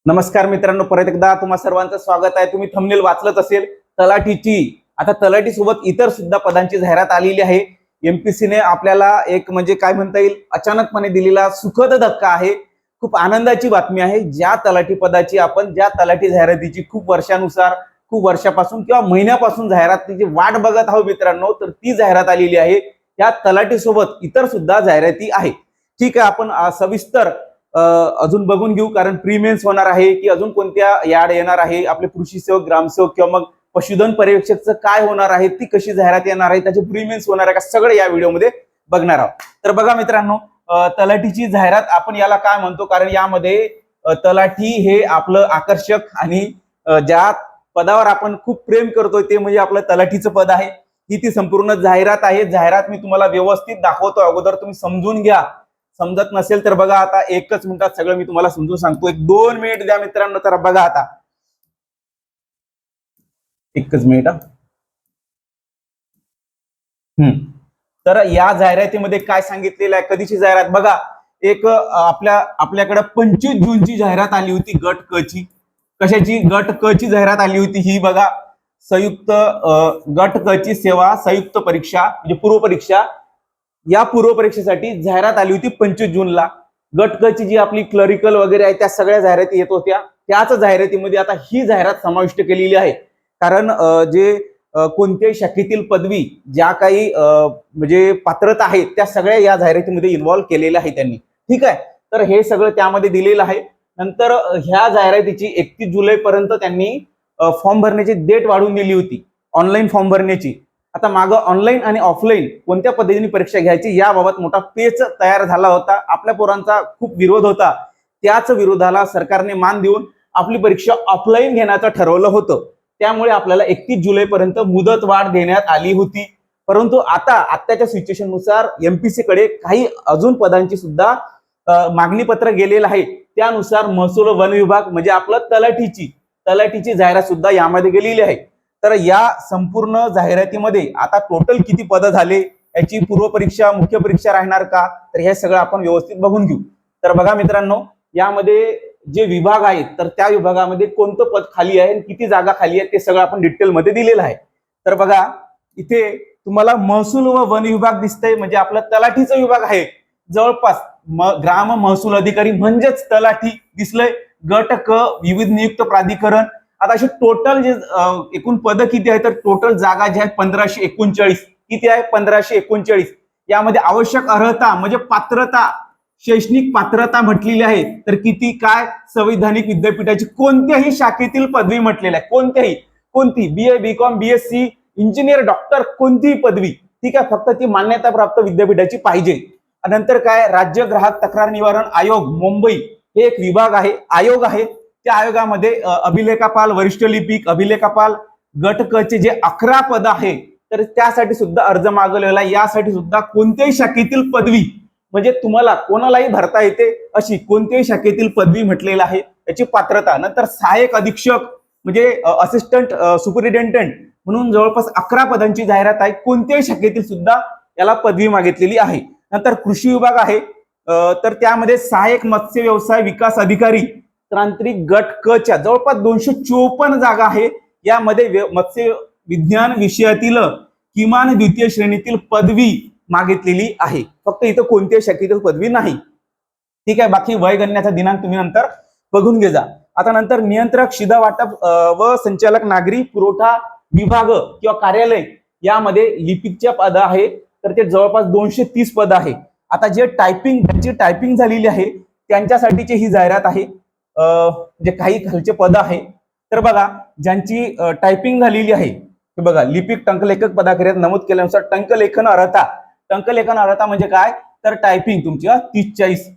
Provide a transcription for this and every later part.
नमस्कार मित्रांनो, परत एकदा तुम्हा सर्वांचं स्वागत आहे. तुम्ही थंबनेल वाचलंच असेल, तलाठीची. आता तलाठी सोबत इतर सुद्धा पदांची जाहिरात आलेली आहे. एमपीसीने आपल्याला एक म्हणजे काय म्हणता येईल अचानकपणे दिलेला सुखद धक्का आहे. खूप आनंदाची बातमी आहे. ज्या तलाठी पदाची आपण ज्या तलाठी जाहिरातीची खूप वर्षानुसार खूप वर्षापासून किंवा महिन्यापासून जाहिरातीची वाट बघत आहोत मित्रांनो, तर ती जाहिरात आलेली आहे. त्या तलाठी सोबत इतर सुद्धा जाहिराती आहे. ठीक आहे, आपण सविस्तर अजून बघून घेऊ, कारण प्रीमेन्स होणार आहे की अजून कोणत्या याड येणार आहे, आपले कृषी सेवक, ग्रामसेवक किंवा मग पशुधन पर्यवेक्षकचं काय होणार आहे, ती कशी जाहिरात येणार आहे, त्याचे प्रीमेन्स होणार आहे का, सगळं या व्हिडिओमध्ये बघणार आहोत. तर बघा मित्रांनो, तलाठीची जाहिरात आपण याला काय म्हणतो, कारण यामध्ये तलाठी हे आपलं आकर्षक आणि ज्या पदावर आपण खूप प्रेम करतोय ते म्हणजे आपलं तलाठीचं पद आहे. ही ती संपूर्ण जाहिरात आहे. जाहिरात मी तुम्हाला व्यवस्थित दाखवतो, अगोदर तुम्ही समजून घ्या. समजत नसेल तर बघा, आता एकच मिनिटात सगळं मी तुम्हाला समजून सांगतो. 1-2 मिनिट द्या मित्रांनो. तर बघा आता एकच मिनिट. तर या जाहिरातीमध्ये काय सांगितलेलं आहे, कधीची जाहिरात बघा. एक आपल्याकडे 25 जूनची जाहिरात आली होती गट क ची. कशाची? गट क ची जाहिरात आली होती. ही बघा, संयुक्त गट क ची सेवा संयुक्त परीक्षा म्हणजे पूर्व परीक्षा, या पूर्व परीक्षेसाठी जाहिरात आली होती 25 जूनला. गट क ची जी आपली क्लरिकल वगैरे आहे त्या सगळ्या जाहिराती येत होत्या. त्याच जाहिरातीमध्ये आता ही जाहिरात समाविष्ट केलेली आहे. कारण जे कोणत्याही शाखेतील पदवी ज्या काही म्हणजे पात्रता आहेत त्या सगळ्या या जाहिरातीमध्ये इन्व्हॉल्व्ह केलेल्या आहे त्यांनी. ठीक आहे, तर हे सगळं त्यामध्ये दिलेलं आहे. नंतर ह्या जाहिरातीची 31 जुलै पर्यंत त्यांनी फॉर्म भरण्याची डेट वाढवून दिली होती, ऑनलाईन फॉर्म भरण्याची. आता मागं ऑनलाईन आणि ऑफलाईन कोणत्या पद्धतीने परीक्षा घ्यायची याबाबत मोठा पेच तयार झाला होता. आपल्या पोरांचा खूप विरोध होता. त्याच विरोधाला सरकारने मान देऊन आपली परीक्षा ऑफलाईन घेण्याचं ठरवलं होतं. त्यामुळे आपल्याला 31 जुलै पर्यंत मुदत वाढ देण्यात आली होती. परंतु आताच्या सिच्युएशननुसार एमपीसी कडे काही अजून पदांची सुद्धा मागणी पत्र गेलेलं आहे. त्यानुसार महसूल वन विभाग म्हणजे आपलं तलाठीची जाहिरात सुद्धा यामध्ये गेलेली आहे. तर या संपूर्ण जाहिरातीमध्ये आता टोटल किती पद झाले, याची पूर्व परीक्षा, मुख्य परीक्षा राहणार का, तर हे सगळं आपण व्यवस्थित बघून घेऊ. तर बघा मित्रांनो, यामध्ये जे विभाग आहेत तर त्या विभागामध्ये कोणतं पद खाली आहे, किती जागा खाली आहेत, ते सगळं आपण डिटेलमध्ये दिलेलं आहे. तर बघा, इथे तुम्हाला महसूल व वन विभाग दिसतंय, म्हणजे आपला तलाठीचा विभाग आहे. जवळपास ग्राम महसूल अधिकारी म्हणजेच तलाठी दिसलंय. गट क विविध नियुक्त प्राधिकरण. आता अशी टोटल जे एकूण पद किती आहे, तर टोटल जागा ज्या आहेत 1539. किती आहे? 1539. यामध्ये आवश्यक अर्हता म्हणजे पात्रता, शैक्षणिक पात्रता म्हटलेली आहे. तर किती? काय? संवैधानिक विद्यापीठाची कोणत्याही शाखेतील पदवी म्हटलेली आहे. कोणती? BA, BCom, BSc, engineer, doctor, कोणतीही पदवी. ठीक आहे, फक्त ती मान्यता प्राप्त विद्यापीठाची पाहिजे. नंतर काय? राज्य ग्राहक तक्रार निवारण आयोग मुंबई हे एक विभाग आहे, आयोग आहे. त्या आयोगामध्ये अभिलेखापाल, वरिष्ठ लिपिक, अभिलेखापाल, गट क चे जे 11 पद आहे, तर त्यासाठी सुद्धा अर्ज मागवलेला. यासाठी सुद्धा कोणत्याही शाखेतील पदवी म्हणजे तुम्हाला कोणालाही भरता येते अशी कोणत्याही शाखेतील पदवी म्हटलेलं आहे, याची पात्रता. नंतर सहाय्यक अधीक्षक म्हणजे असिस्टंट सुपरिटेंडंट म्हणून जवळपास 11 पदांची जाहिरात आहे. कोणत्याही शाखेतील सुद्धा याला पदवी मागितलेली आहे. नंतर कृषी विभाग आहे, तर त्यामध्ये सहाय्यक मत्स्य व्यवसाय विकास अधिकारी तांत्रिक गट क च्या जवळपास 254 जागा आहे. यामध्ये मत्स्य विज्ञान विषयातील किमान द्वितीय श्रेणीतील पदवी मागितलेली आहे. फक्त इथं कोणत्याही शाखेतील पदवी नाही. ठीक आहे, बाकी वयगणण्याचा दिनांक तुम्ही नंतर बघून घे जा. आता नंतर नियंत्रक शिधा वाटप व संचालक नागरी पुरवठा विभाग किंवा कार्यालय, यामध्ये लिपिकच्या पद आहे, तर ते जवळपास 230 पद आहे. आता जे ज्यांची टायपिंग झालेली आहे त्यांच्यासाठीची ही जाहिरात आहे. जे काही खालचे पद आहे, तर बघा, ज्यांची टायपिंग झालेली आहे, हे बघा, लिपिक टंकलेखक पदाकरिता नमूद केल्यानुसार टंकलेखन अर्हता म्हणजे काय, तर टायपिंग तुमची 30-40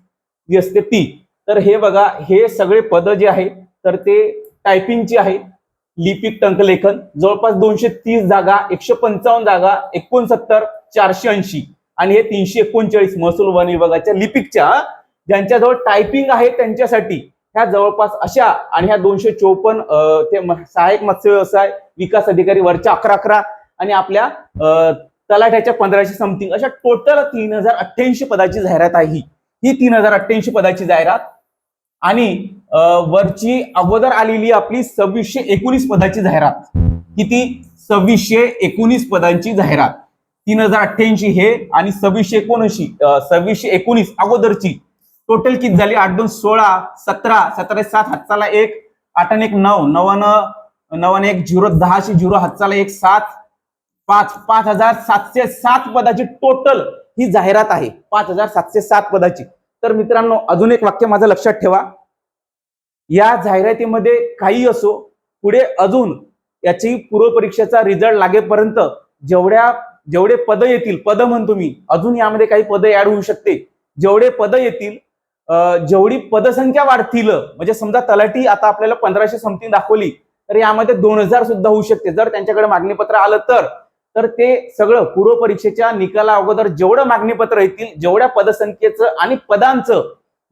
जी असते ती. तर हे बघा, हे सगळे पद जे आहे तर ते टायपिंगची आहे. लिपिक टंकलेखन जवळपास 230 जागा, 155 जागा, 69,480 आणि हे 339 महसूल वन विभागाच्या लिपिकच्या. ज्यांच्याजवळ टायपिंग आहे त्यांच्यासाठी ह्या जवळपास अशा, आणि ह्या 254 ते सहाय्यक मत्स्य व्यवसाय विकास अधिकारी वरच्या 11 आणि आपल्या तलाठ्याच्या 1500 समथिंग, अशा टोटल 3088 पदाची जाहिरात आहे. ही 3088 पदाची जाहिरात. आणि वरची अगोदर आलेली आपली 2619 पदाची जाहिरात. किती? 2619 पदांची जाहिरात. 3088 हे आणि 2619 अगोदरची टोटल किती झाली? 8 2 16 17 17 7 हातचाला 1 8 1 9 9 9 1 0 10 0 हातचाला 1 7 5 5707 पदाची टोटल ही जाहिरात आहे. 5707 पदाची. तर मित्रांनो अजून एक वाक्य माझं लक्षात ठेवा. या जाहिरातीमध्ये काही असो, पुढे अजून याची पूर्वपरीक्षेचा रिझल्ट लागेपर्यंत जेवढे पद येतील, पद म्हणतो मी, अजून यामध्ये काही पद ऍड होऊ शकते. जेवढे पद येतील, जेवढी पदसंख्या वाढतील, म्हणजे समजा तलाठी आता आपल्याला 1500 समथिंग दाखवली, तर यामध्ये 2000 सुद्धा होऊ शकते जर त्यांच्याकडे मागणीपत्र आलं तर ते सगळं पूर्वपरीक्षेच्या निकाला अगोदर जेवढं मागणीपत्र येतील, जेवढ्या पदसंख्येचं आणि पदांचं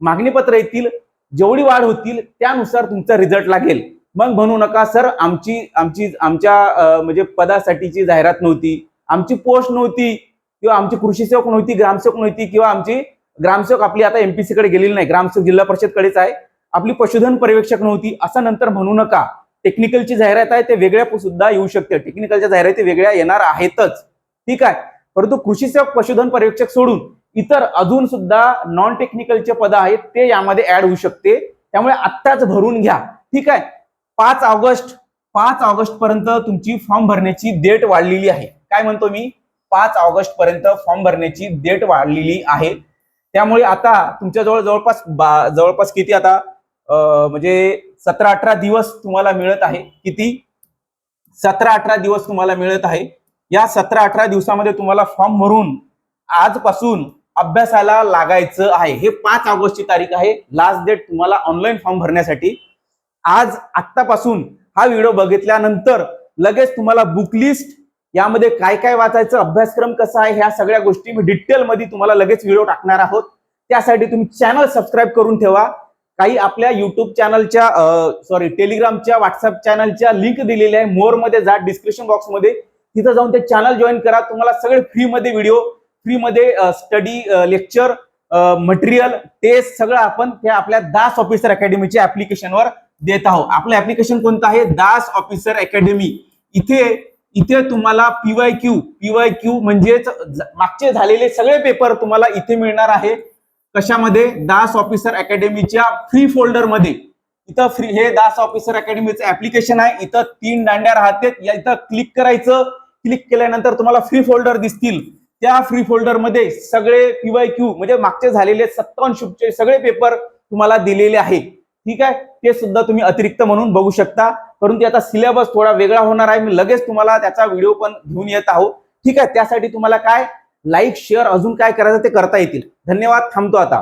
मागणीपत्र येतील, जेवढी वाढ होतील त्यानुसार तुमचा रिझल्ट लागेल. मग म्हणू नका सर आमच्या म्हणजे पदासाठीची जाहिरात नव्हती, आमची पोस्ट नव्हती, किंवा आमची कृषी सेवक नव्हती, ग्रामसेवक नव्हती, किंवा आमची ग्रामसेवक आपली आता एमपीसी कडे गेलेली नाही, ग्रामसेवक जिल्हा परिषदकडेच आहे, आपली पशुधन पर्यवेक्षक नव्हती, असं नंतर म्हणू नका. टेक्निकलची जाहिरात आहे ते वेगळ्या सुद्धा येऊ शकते. टेक्निकलच्या जाहिराती वेगळ्या येणार आहेतच, ठीक आहे. परंतु कृषी सेवक, पशुधन पर्यवेक्षक सोडून इतर अजून सुद्धा नॉन टेक्निकलचे पद आहेत ते यामध्ये ऍड होऊ शकते. त्यामुळे आत्ताच भरून घ्या, ठीक आहे. 5 ऑगस्ट पर्यंत तुमची फॉर्म भरण्याची डेट वाढलेली आहे. काय म्हणतो मी? 5 ऑगस्ट पर्यंत फॉर्म भरण्याची डेट वाढलेली आहे. त्यामुळे आता तुमच्याजवळ जवळपास किती आता म्हणजे 17-18 दिवस तुम्हाला मिळत आहे. किती? 17-18 दिवस तुम्हाला मिळत आहे. या 17-18 दिवसामध्ये तुम्हाला फॉर्म भरून आजपासून अभ्यासाला लागायचं आहे. हे 5 ऑगस्टची तारीख आहे, लास्ट डेट तुम्हाला ऑनलाईन फॉर्म भरण्यासाठी. आत्तापासून हा व्हिडिओ बघितल्यानंतर लगेच तुम्हाला बुक लिस्ट, यामध्ये काय काय वाचायचं, अभ्यासक्रम कसा आहे, ह्या सगळ्या गोष्टी मी डिटेल मध्ये तुम्हाला लगेच व्हिडिओ टाकणार आहोत. त्यासाठी तुम्ही चॅनल सबस्क्राईब करून ठेवा. काही आपल्या युट्यूब चॅनलच्या टेलिग्रामच्या, व्हॉट्सअप चॅनलच्या लिंक दिलेल्या आहे. मोर मध्ये जा, डिस्क्रिप्शन बॉक्स मध्ये, तिथं जाऊन ते चॅनल जॉईन करा. तुम्हाला सगळे फ्रीमध्ये व्हिडिओ, फ्रीमध्ये स्टडी, लेक्चर, मटेरियल, टेस्ट सगळं आपण त्या आपल्या दास ऑफिसर अकॅडमीच्या ऍप्लिकेशनवर देत आहोत. आपलं ऍप्लिकेशन कोणतं आहे? Das officer academy. इथे तुम्हाला पीवायक्यू म्हणजेच मागचे झालेले सगळे पेपर तुम्हाला इथे मिळणार आहे. कशामध्ये? दास ऑफिसर अकॅडमीच्या फ्री फोल्डर मध्ये. इथं फ्री, हे दास ऑफिसर अकॅडमीचं ऍप्लिकेशन आहे. इथं 3 दांड्या राहतात, इथं क्लिक करायचं. क्लिक केल्यानंतर तुम्हाला फ्री फोल्डर दिसतील. त्या फ्री फोल्डर मध्ये सगळे पीवायक्यू म्हणजे मागचे झालेले 57 शिफ्टचे सगळे पेपर तुम्हाला दिलेले आहे, ठीक आहे. ते सुद्धा तुम्ही अतिरिक्त म्हणून बघू शकता. परंतु आता सिलेबस थोडा वेगळा होणार आहे. मी लगेच तुम्हाला त्याचा व्हिडिओ पण घेऊन येत आहोत, ठीक आहे. त्यासाठी तुम्हाला काय, लाईक, शेअर, अजून काय करायचं ते करता येतील. धन्यवाद. थांबतो आता.